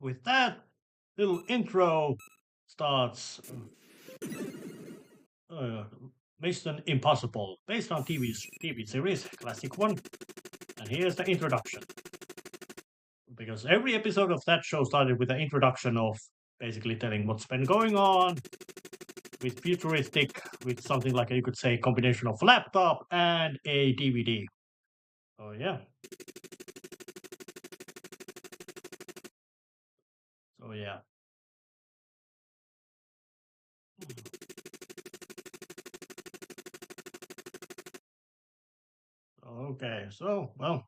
With that little intro starts Mission Impossible, based on TV series, classic one. And here's the introduction. Because every episode of that show started with an introduction of basically telling what's been going on with futuristic, with something like you could say combination of laptop and a DVD. So yeah. So yeah. Okay, so well.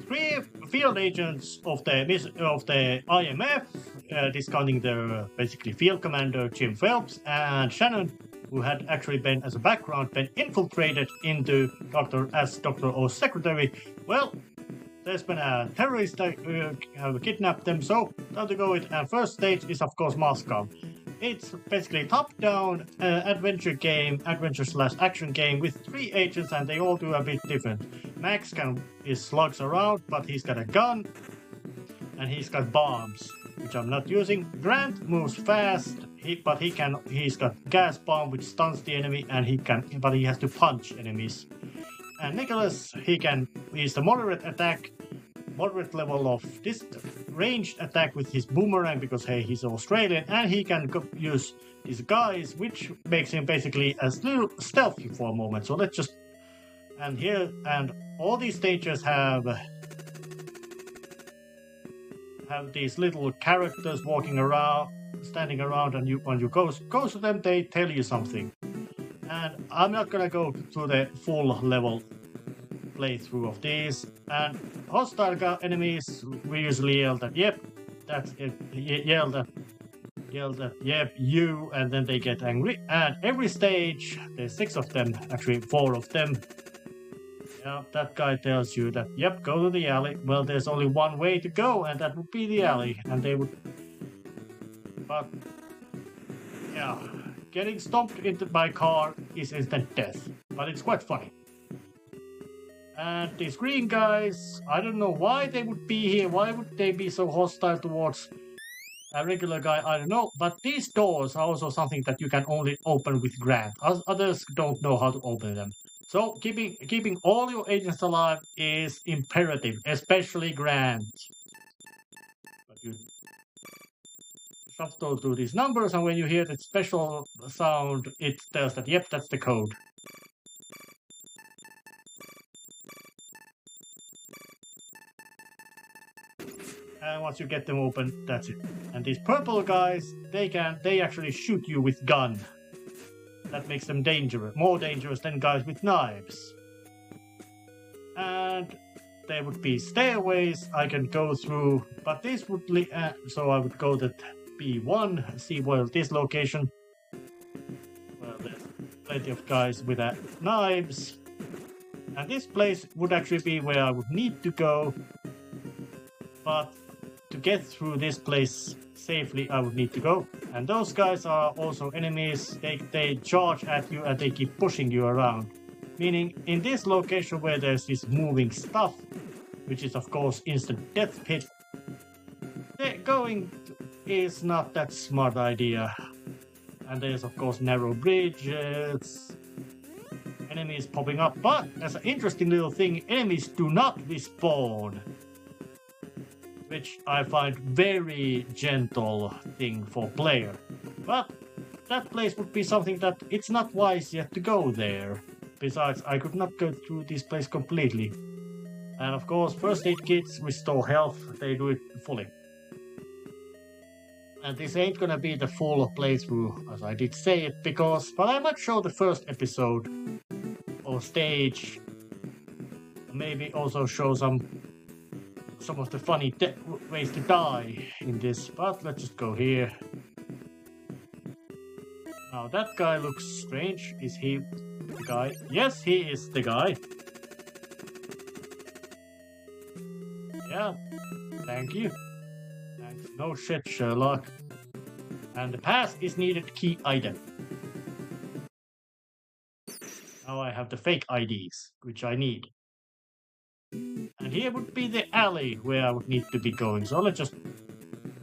Three field agents of the IMF, discounting their basically field commander Jim Phelps and Shannon, who had actually been as a background been infiltrated into Dr. O's secretary. Well, there's been a terrorist that have kidnapped them, so time to go it. And first stage is of course Moscow. It's basically a top-down adventure/action game with 3 agents, and they all do a bit different. Max is slugs around, but he's got a gun, and he's got bombs, which I'm not using. Grant moves fast, he's got gas bomb, which stuns the enemy, and he has to punch enemies. And Nicholas, he's the moderate level of this ranged attack with his boomerang, because hey, he's Australian, and he can use his guys, which makes him basically a little stealthy for a moment. So let's just and all these stages have these little characters walking around, standing around, and when you go to them, they tell you something. And I'm not gonna go through the full level playthrough of these. And hostile enemies, we usually yell that yep, that's it, yell that yep, you, and then they get angry. And every stage, there's 6 of them, actually 4 of them. Yeah, that guy tells you that yep, go to the alley. Well, there's only one way to go, and that would be the alley. And they would, but yeah, getting stomped into by car is instant death, but it's quite funny. And these green guys, I don't know why they would be here. Why would they be so hostile towards a regular guy? I don't know. But these doors are also something that you can only open with Grant. Others don't know how to open them. So keeping all your agents alive is imperative, especially Grant. But you shuffle through these numbers, and when you hear that special sound, it tells that yep, that's the code. And once you get them open, that's it. And these purple guys, they actually shoot you with gun. That makes them more dangerous than guys with knives. And there would be stairways I can go through, but this would so I would go to B1, see where this location. Well, there's plenty of guys with knives, and this place would actually be where I would need to go. But to get through this place safely, I would need to go. And those guys are also enemies. They charge at you and they keep pushing you around. Meaning, in this location where there's this moving stuff, which is of course instant death pit, going is not that smart idea. And there's of course narrow bridges. enemies popping up. But as an interesting little thing, enemies do not respawn, which I find very gentle thing for player. But that place would be something that it's not wise yet to go there. Besides, I could not go through this place completely. And of course, first aid kits restore health, they do it fully. And this ain't gonna be the full playthrough, as I did say it, but I might show the first episode or stage. Maybe also show some of the funny ways to die in this, but let's just go here. Now that guy looks strange. Is he the guy? Yes, he is the guy. Yeah, thank you. Thanks. No shit, Sherlock. And the pass is needed key item. Now I have the fake IDs, which I need. And here would be the alley where I would need to be going. So let's just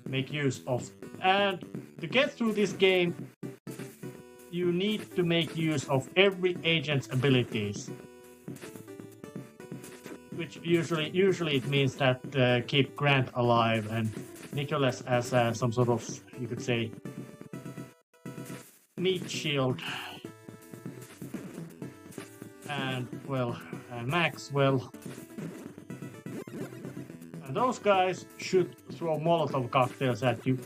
make use of. And to get through this game, you need to make use of every agent's abilities. Which usually it means that keep Grant alive and Nicholas as some sort of, you could say, meat shield. And, well, Max, well... And those guys should throw Molotov cocktails at you.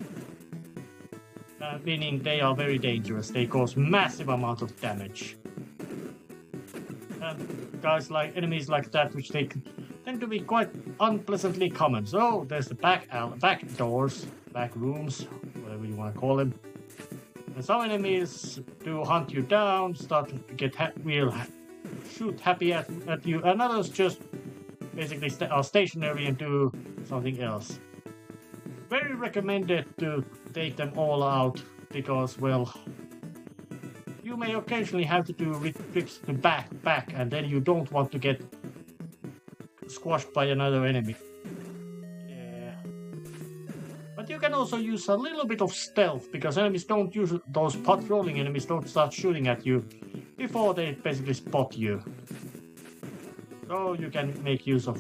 Meaning they are very dangerous. They cause massive amounts of damage. And enemies like that, which they tend to be quite unpleasantly common. So there's the back doors, back rooms, whatever you want to call them. And some enemies do hunt you down, start to get shoot happy at you, and others just basically are stationary and do something else. Very recommended to take them all out because, well, you may occasionally have to do trips to back, and then you don't want to get squashed by another enemy. Yeah. But you can also use a little bit of stealth because those patrolling enemies don't start shooting at you before they basically spot you. So you can make use of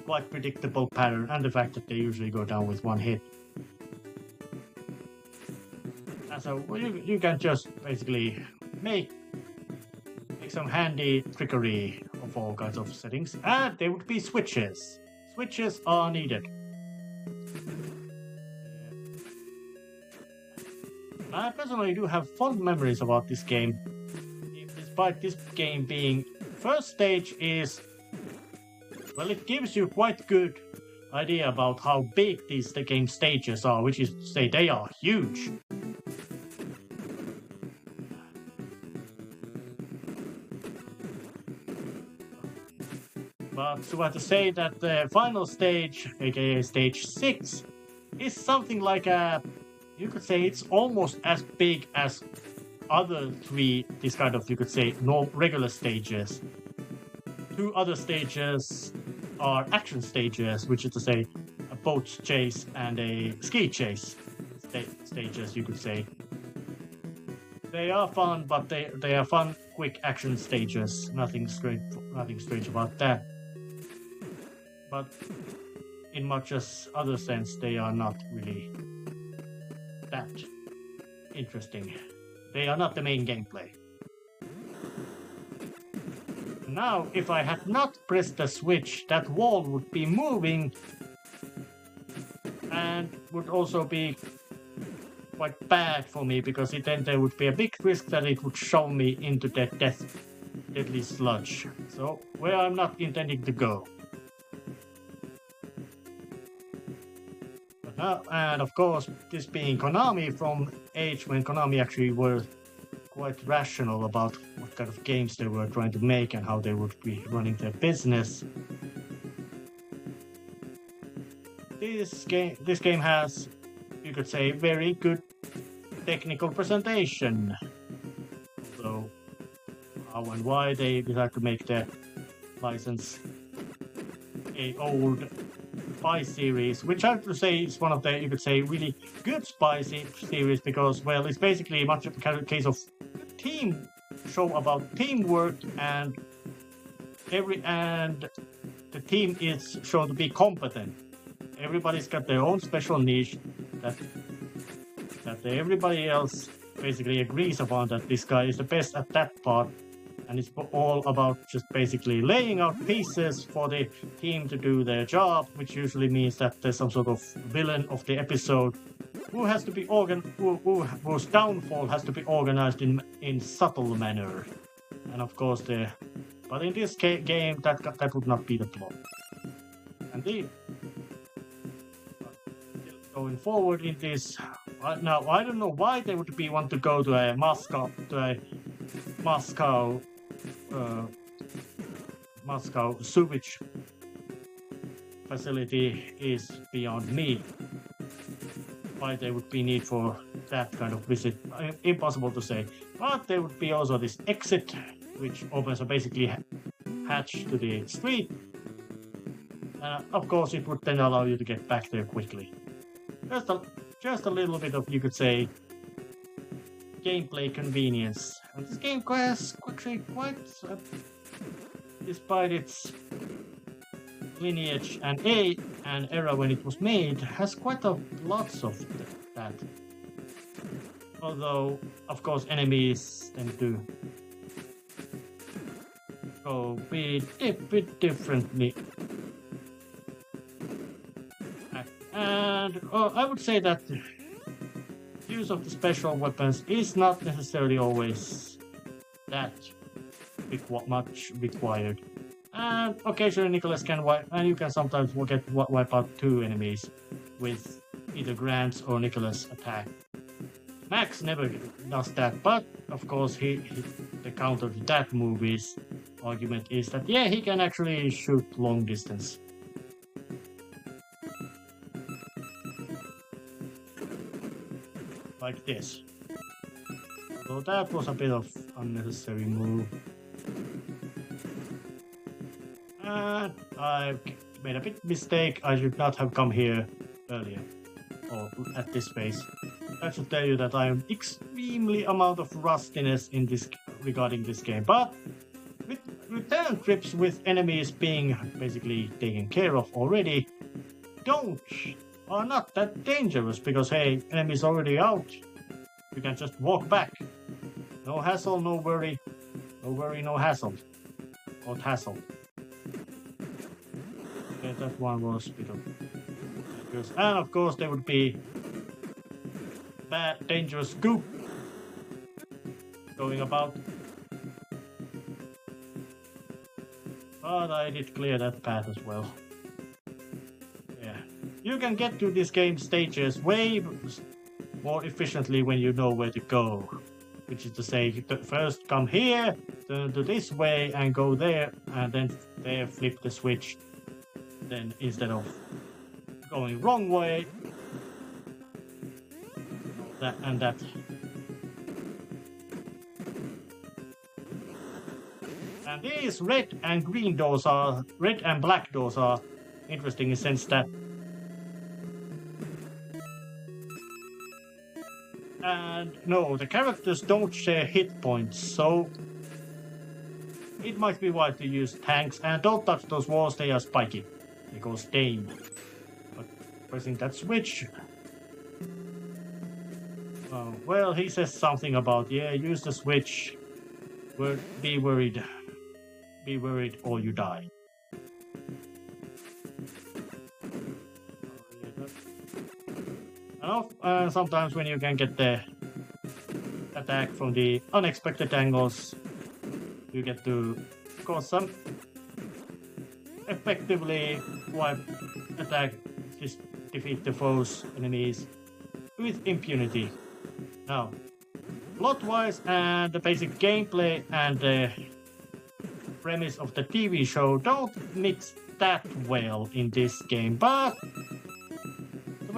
quite predictable pattern and the fact that they usually go down with one hit. And so you can just basically make some handy trickery of all kinds of settings, and there would be switches. Switches are needed. I personally do have fond memories about this game, despite this game being first stage is, well, it gives you quite good idea about how big these game stages are, which is to say they are huge. But so I have to say that the final stage, aka stage 6, is something like you could say it's almost as big as other three, this kind of, you could say, regular stages. Two other stages are action stages, which is to say a boat chase and a ski chase stages, you could say. They are fun, but they are fun, quick action stages. Nothing strange about that. But in much as other sense, they are not really that interesting. They are not the main gameplay. Now, if I had not pressed the switch, that wall would be moving and would also be quite bad for me because then there would be a big risk that it would shove me into the deadly sludge. So, where I'm not intending to go. And of course, this being Konami from age when Konami actually were quite rational about what kind of games they were trying to make and how they would be running their business. This game has, you could say, very good technical presentation. So, how and why they decided to make the license a old spy series, which I have to say is one of the, you could say, really good spy series because, well, it's basically much of a case of team show about teamwork, and the team is shown to be competent. Everybody's got their own special niche that everybody else basically agrees upon, that this guy is the best at that part, and it's all about just basically laying out pieces for the team to do their job, which usually means that there's some sort of villain of the episode who has to be whose downfall has to be organized in subtle manner. And of course, but in this game, that would not be the plot. And going forward in this, now I don't know why they would want to go to a Moscow sewage facility is beyond me. Why there would be need for that kind of visit, impossible to say. But there would be also this exit, which opens a basically hatch to the street. Of course, it would then allow you to get back there quickly. Just a little bit of, you could say, gameplay convenience. And this game has actually quite, despite its lineage and era when it was made, has quite lots of that. Although, of course, enemies tend to go a bit differently. And I would say that the use of the special weapons is not necessarily always that much required. And occasionally Nicholas can you can sometimes wipe out two enemies with either Grant's or Nicholas' attack. Max never does that, but of course the counter to that movie's argument is that yeah, he can actually shoot long distance. Like this. So that was a bit of unnecessary move. And I made a big mistake. I should not have come here earlier, or at this phase. That should tell you that I am extremely amount of rustiness in this regarding this game. But with return trips with enemies being basically taken care of already, are not that dangerous, because hey, enemies already out. You can just walk back. No hassle, no worry. No worry, no hassle. Or hassle. Okay, that one was a bit of dangerous. And of course there would be bad, dangerous goop going about. But I did clear that path as well. Yeah. You can get to this game stages way more efficiently when you know where to go. Which is to say, first come here, turn to this way and go there, and then there flip the switch. Then instead of going wrong way, that and that. And these red and black doors are interesting in the sense that no, the characters don't share hit points, so it might be wise to use tanks. And don't touch those walls, they are spiky. They go stained. But pressing that switch... well, he says something about, yeah, use the switch. Be worried. Be worried or you die. And sometimes when you can get the attack from the unexpected angles, you get to cause some effectively defeat the foes, enemies with impunity. Now, plot-wise and the basic gameplay and the premise of the TV show don't mix that well in this game, but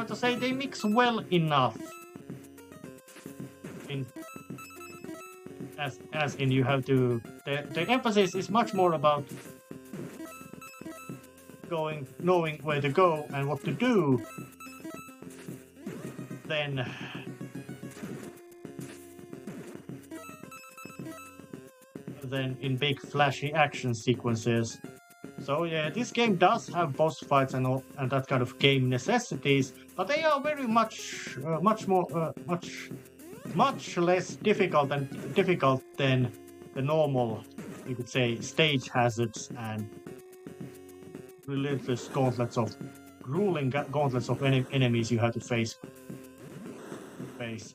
to say they mix well enough. As in you have to... The emphasis is much more about knowing where to go and what to do than than in big flashy action sequences. So yeah, this game does have boss fights and all, and that kind of game necessities, but they are very much much less difficult than the normal, you could say, stage hazards and relentless gauntlets of grueling gauntlets of enemies you have to face.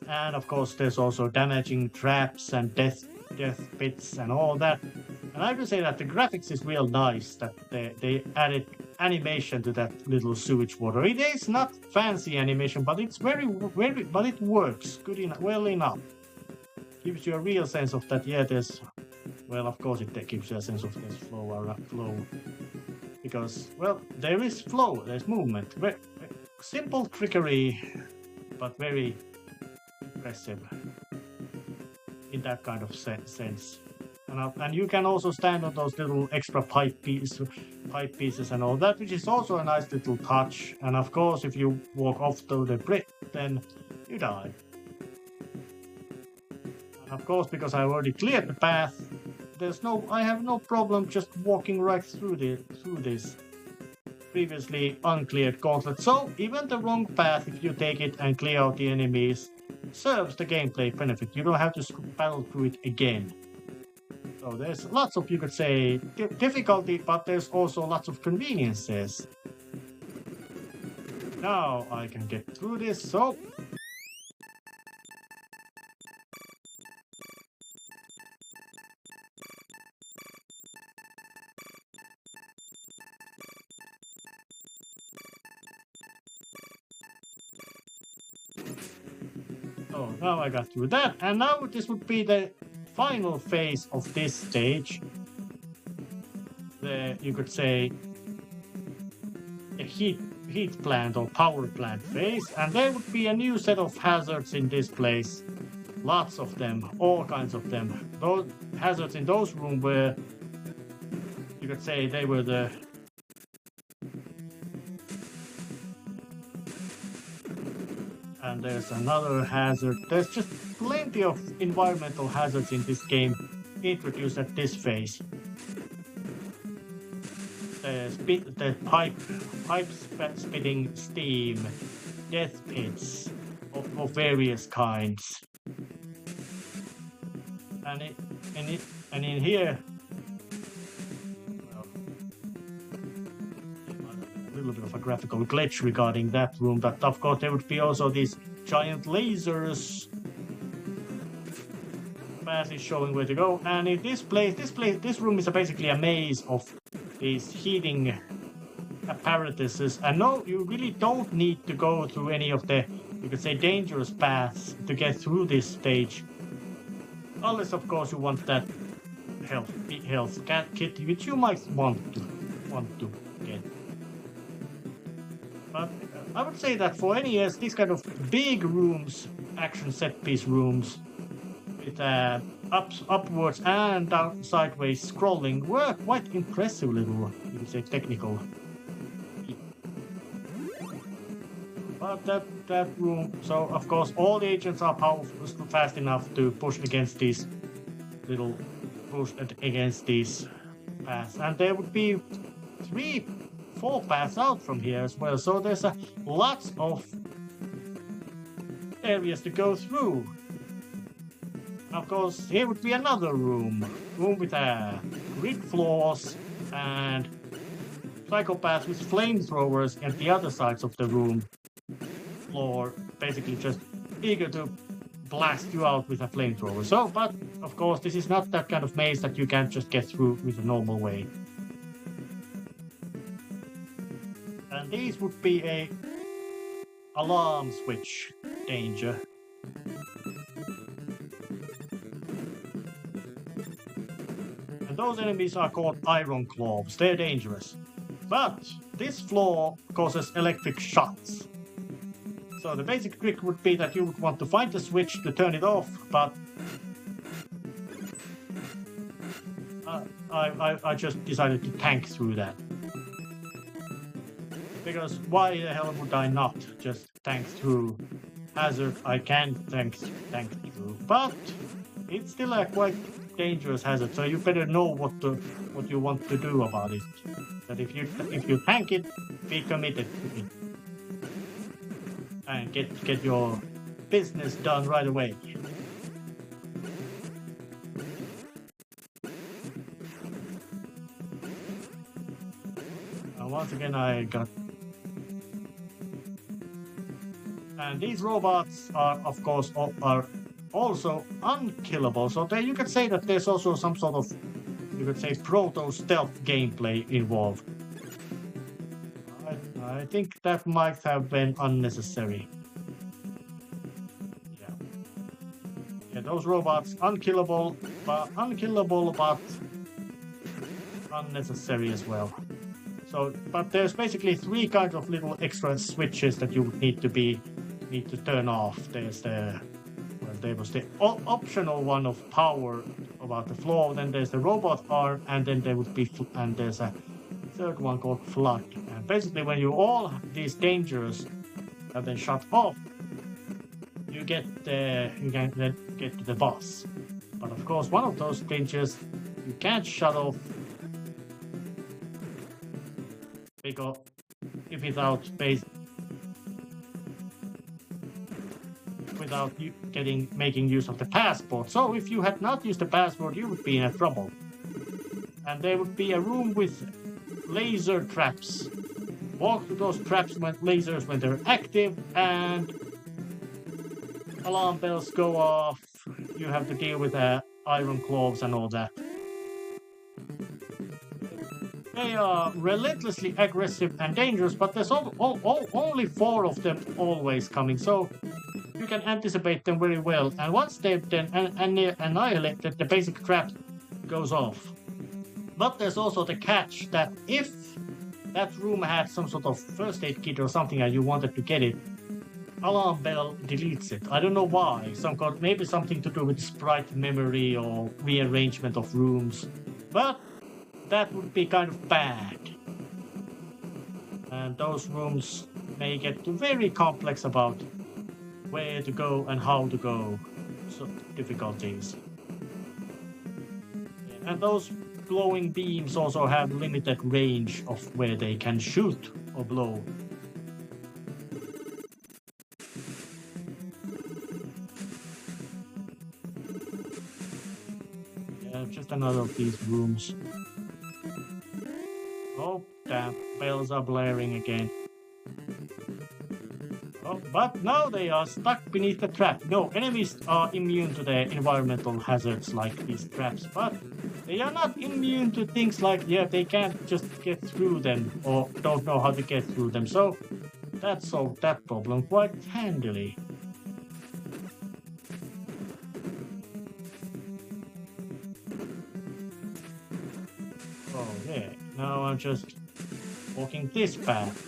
And of course, there's also damaging traps and death pits and all that. And I would say that the graphics is real nice. That they added animation to that little sewage water. It is not fancy animation, but it's very but it works well enough. Gives you a real sense of that. Yeah, there's, well, of course it gives you a sense of there's flow, because, well, there is flow, there's movement. Very simple trickery, but very impressive in that kind of sense. And you can also stand on those little extra pipe pieces and all that, which is also a nice little touch. And of course, if you walk off to the brick, then you die. And of course, because I already cleared the path, I have no problem just walking right through this previously uncleared gauntlet. So even the wrong path, if you take it and clear out the enemies, serves the gameplay benefit. You don't have to battle through it again. So there's lots of, you could say, difficulty, but there's also lots of conveniences. Now I can get through this, so... Oh, now I got through that, and now this would be the final phase of this stage. You could say, a heat plant or power plant phase, and there would be a new set of hazards in this place. Lots of them, all kinds of them. Those hazards in those rooms were, you could say, they were the... And there's another hazard. There's just plenty of environmental hazards in this game introduced at this phase. The pipe spitting steam, death pits of various kinds. And in here, well, a little bit of a graphical glitch regarding that room, but of course there would be also these giant lasers. Path is showing where to go, and in this room is basically a maze of these heating apparatuses. And no, you really don't need to go through any of the, you could say, dangerous paths to get through this stage, unless of course you want that health kit, which you might want to get. But I would say that for NES, these kind of big rooms, action set piece rooms, with upwards and down sideways scrolling, were quite impressive little, you could say, technical. But that room, so of course all the agents are powerful, fast enough to push against these paths, and there would be 3-4 paths out from here as well. So there's lots of areas to go through. Of course, here would be another room with grid floors and psychopaths with flamethrowers at the other sides of the room floor, basically just eager to blast you out with a flamethrower. So, but of course, this is not that kind of maze that you can't just get through with a normal way. And these would be a alarm switch danger. And those enemies are called iron claws. They're dangerous. But this floor causes electric shocks. So the basic trick would be that you would want to find the switch to turn it off, but I just decided to tank through that. Because why the hell would I not just tank through hazard I can tank through? But it's still a quite dangerous hazard, so you better know what you want to do about it. That if you tank it, be committed to it. And get your business done right away. Once again, I got... And these robots are, of course, are also unkillable. So there you could say that there's also some sort of, you could say, proto-stealth gameplay involved. I think that might have been unnecessary. Yeah, those robots unkillable, but unnecessary as well. So, but there's basically 3 kinds of little extra switches that you would need to turn off. There's there was the optional one of power about the floor. Then there's the robot arm, and then there would be and there's a third one called flood. And basically, when all these dangers have been shut off, you can then get to the boss. But of course, one of those dangers you can't shut off. Because without you making use of the passport. So if you had not used the passport, you would be in trouble. And there would be a room with laser traps. Walk through those traps when they're active, and alarm bells go off. You have to deal with iron claws and all that. They are relentlessly aggressive and dangerous, but there's only 4 of them always coming, so you can anticipate them very well. And once they've been annihilated, the basic trap goes off. But there's also the catch that if that room had some sort of first aid kit or something and you wanted to get it, alarm bell deletes it. I don't know why. Maybe something to do with sprite memory or rearrangement of rooms. But that would be kind of bad. And those rooms may get very complex about where to go and how to go. So difficulties. And those glowing beams also have limited range of where they can shoot or blow. Yeah, just another of these rooms. Oh, damn, bells are blaring again. Oh, but now they are stuck beneath the trap. No, enemies are immune to the environmental hazards like these traps, but they are not immune to things like, they can't just get through them or don't know how to get through them. So that solved that problem quite handily. Oh, yeah. Now I'm just walking this path.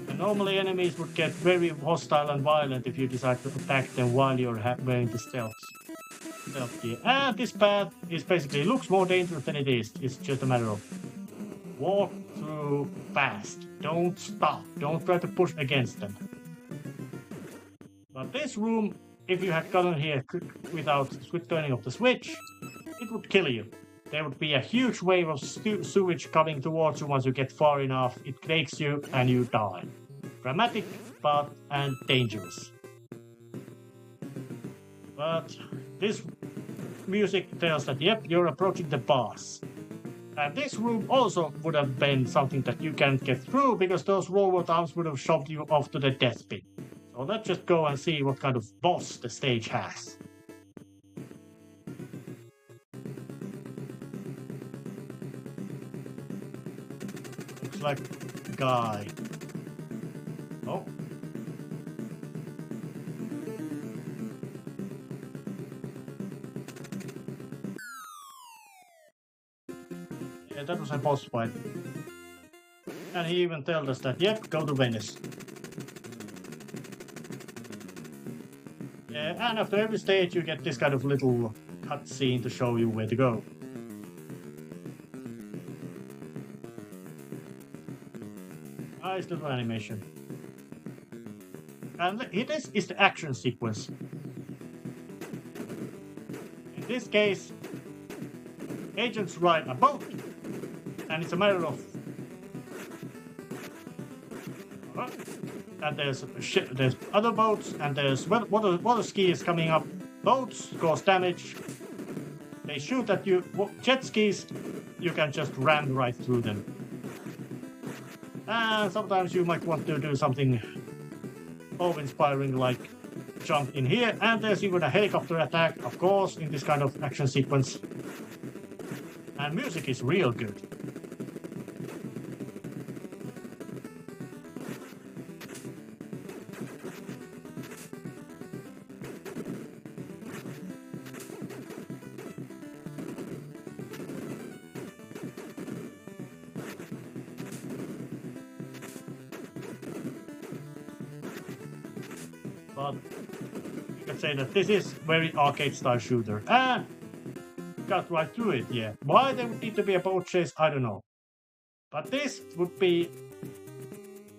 And normally enemies would get very hostile and violent if you decide to attack them while you're wearing the stealth gear. And this path is basically looks more dangerous than it is. It's just a matter of walk through fast. Don't stop. Don't try to push against them. But this room, if you had gotten here without turning off the switch, it would kill you. There would be a huge wave of sewage coming towards you once you get far enough. It breaks you and you die. Dramatic, and dangerous. But this music tells that, yep, you're approaching the boss. And this room also would have been something that you can't get through because those robot arms would have shoved you off to the death pit. So let's just go and see what kind of boss the stage has. Looks like a guy. Oh. Yeah, that was a boss fight. And he even tells us that, yep, go to Venice. Yeah, and after every stage you get this kind of little cutscene to show you where to go. Nice little animation. And this is the action sequence. this case, agents ride a boat, and it's a matter of... and there's other boats, and there's water skis coming up. Boats cause damage. They shoot at you. Jet skis, you can just ram right through them. And sometimes you might want to do something awe-inspiring, like jump in here. And there's even a helicopter attack, of course, in this kind of action sequence. And music is real good. But you can say that this is very arcade-style shooter, and got right through it. Yeah, why there would need to be a boat chase, I don't know. But this would be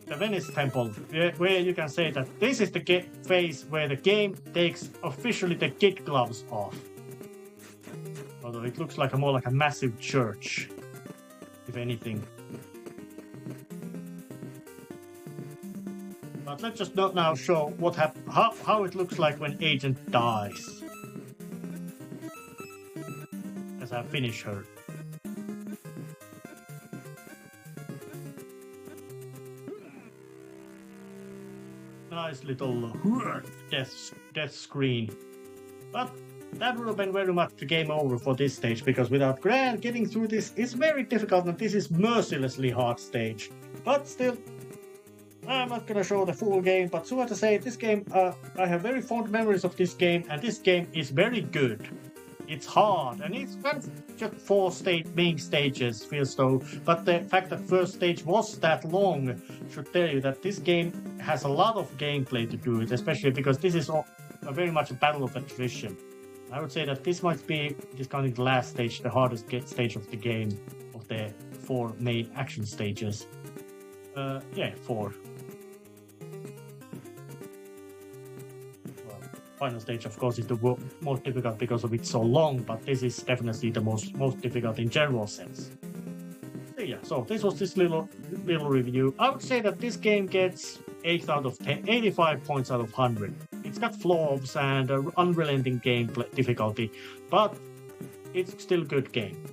the Venice Temple, where you can say that this is the phase where the game takes officially the kid gloves off. Although it looks like more like a massive church, if anything. But let's just now show how it looks like when Agent dies. As I finish her. Nice little death screen. But that would have been very much the game over for this stage, because without Grant getting through this is very difficult, and this is mercilessly hard stage. But still, I'm not gonna show the full game, but so to say, this game, I have very fond memories of this game, and this game is very good. It's hard, and it's kind of just 4 main stages, feels so. But the fact that first stage was that long should tell you that this game has a lot of gameplay to do it, especially because this is very much a battle of attrition. I would say that this might be, discounting the last stage, the hardest stage of the game, of the 4 main action stages. Yeah, 4. Final stage, of course, is the most difficult because of it's so long, but this is definitely the most difficult in general sense. So yeah, so this was this little review. I would say that this game gets 8 out of 10, 85 points out of 100. It's got flaws and unrelenting gameplay difficulty, but it's still a good game.